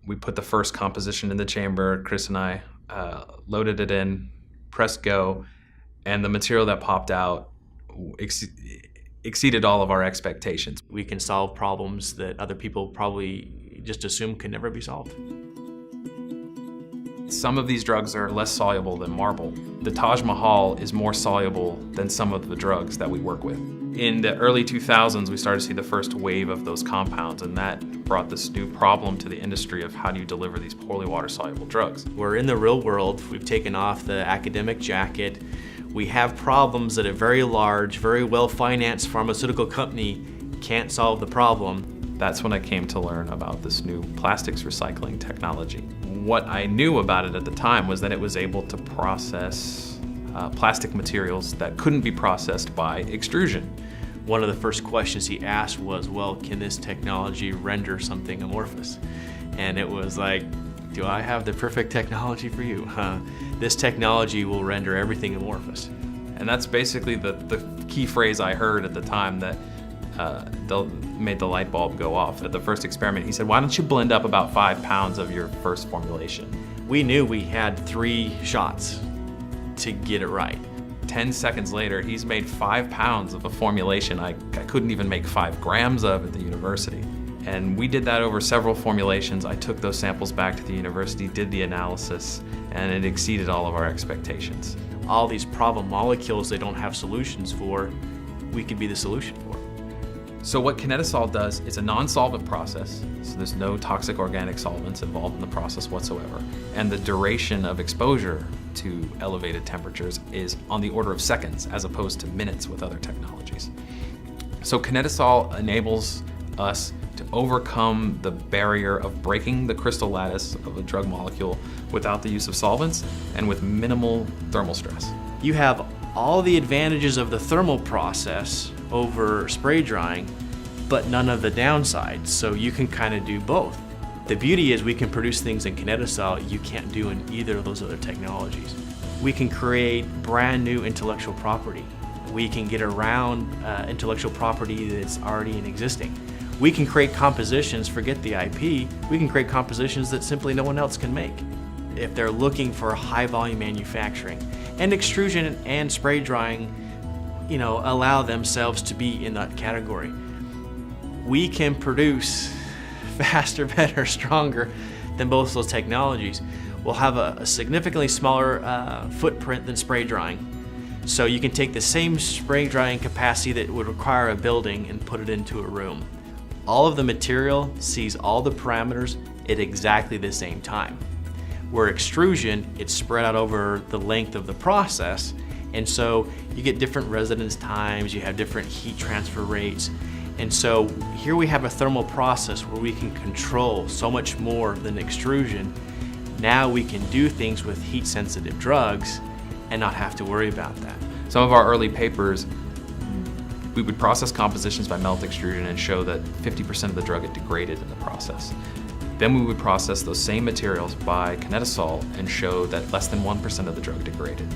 We put the first composition in the chamber. Chris and I loaded it in, pressed go, and the material that popped out exceeded all of our expectations. We can solve problems that other people probably just assume can never be solved. Some of these drugs are less soluble than marble. The Taj Mahal is more soluble than some of the drugs that we work with. In the early 2000s, we started to see the first wave of those compounds, and that brought this new problem to the industry of how do you deliver these poorly water-soluble drugs. We're in the real world. We've taken off the academic jacket. We have problems that a very large, very well-financed pharmaceutical company can't solve the problem. That's when I came to learn about this new plastics recycling technology. What I knew about it at the time was that it was able to process plastic materials that couldn't be processed by extrusion. One of the first questions he asked was, well, can this technology render something amorphous? And it was like, do I have the perfect technology for you? This technology will render everything amorphous. And that's basically the key phrase I heard at the time that made the light bulb go off. At the first experiment, he said, why don't you blend up about 5 pounds of your first formulation? We knew we had 3 shots to get it right. 10 seconds later, he's made 5 pounds of a formulation I couldn't even make 5 grams of at the university. And we did that over several formulations. I took those samples back to the university, did the analysis, and it exceeded all of our expectations. All these problem molecules they don't have solutions for, we could be the solution for. So what Kinetisol does is a non-solvent process, so there's no toxic organic solvents involved in the process whatsoever, and the duration of exposure to elevated temperatures is on the order of seconds as opposed to minutes with other technologies. So Kinetisol enables us to overcome the barrier of breaking the crystal lattice of a drug molecule without the use of solvents and with minimal thermal stress. You have all the advantages of the thermal process over spray drying, but none of the downsides, so you can kind of do both. The beauty is we can produce things in Kinetisol you can't do in either of those other technologies. We can create brand new intellectual property. We can get around intellectual property that's already in existing. We can create compositions, forget the IP, we can create compositions that simply no one else can make. If they're looking for high volume manufacturing, and extrusion and spray drying, allow themselves to be in that category. We can produce faster, better, stronger than both those technologies. We'll have a significantly smaller footprint than spray drying. So you can take the same spray drying capacity that would require a building and put it into a room. All of the material sees all the parameters at exactly the same time. Where extrusion, it's spread out over the length of the process, and so you get different residence times, you have different heat transfer rates, and so here we have a thermal process where we can control so much more than extrusion. Now we can do things with heat-sensitive drugs and not have to worry about that. Some of our early papers, we would process compositions by melt extrusion and show that 50% of the drug had degraded in the process. Then we would process those same materials by Kinetisol and show that less than 1% of the drug degraded.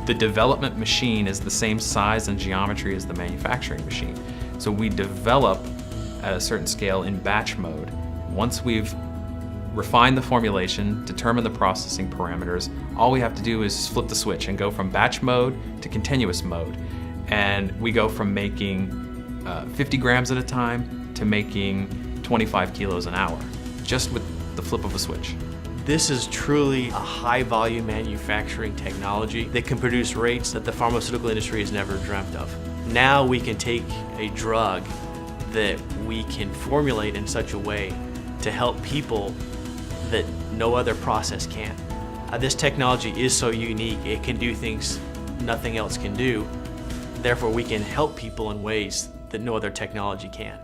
The development machine is the same size and geometry as the manufacturing machine. So we develop at a certain scale in batch mode. Once we've refined the formulation, determined the processing parameters, all we have to do is flip the switch and go from batch mode to continuous mode. And we go from making 50 grams at a time to making 25 kilos an hour, just with the flip of a switch. This is truly a high volume manufacturing technology that can produce rates that the pharmaceutical industry has never dreamt of. Now we can take a drug that we can formulate in such a way to help people that no other process can. This technology is so unique, it can do things nothing else can do. Therefore, we can help people in ways that no other technology can.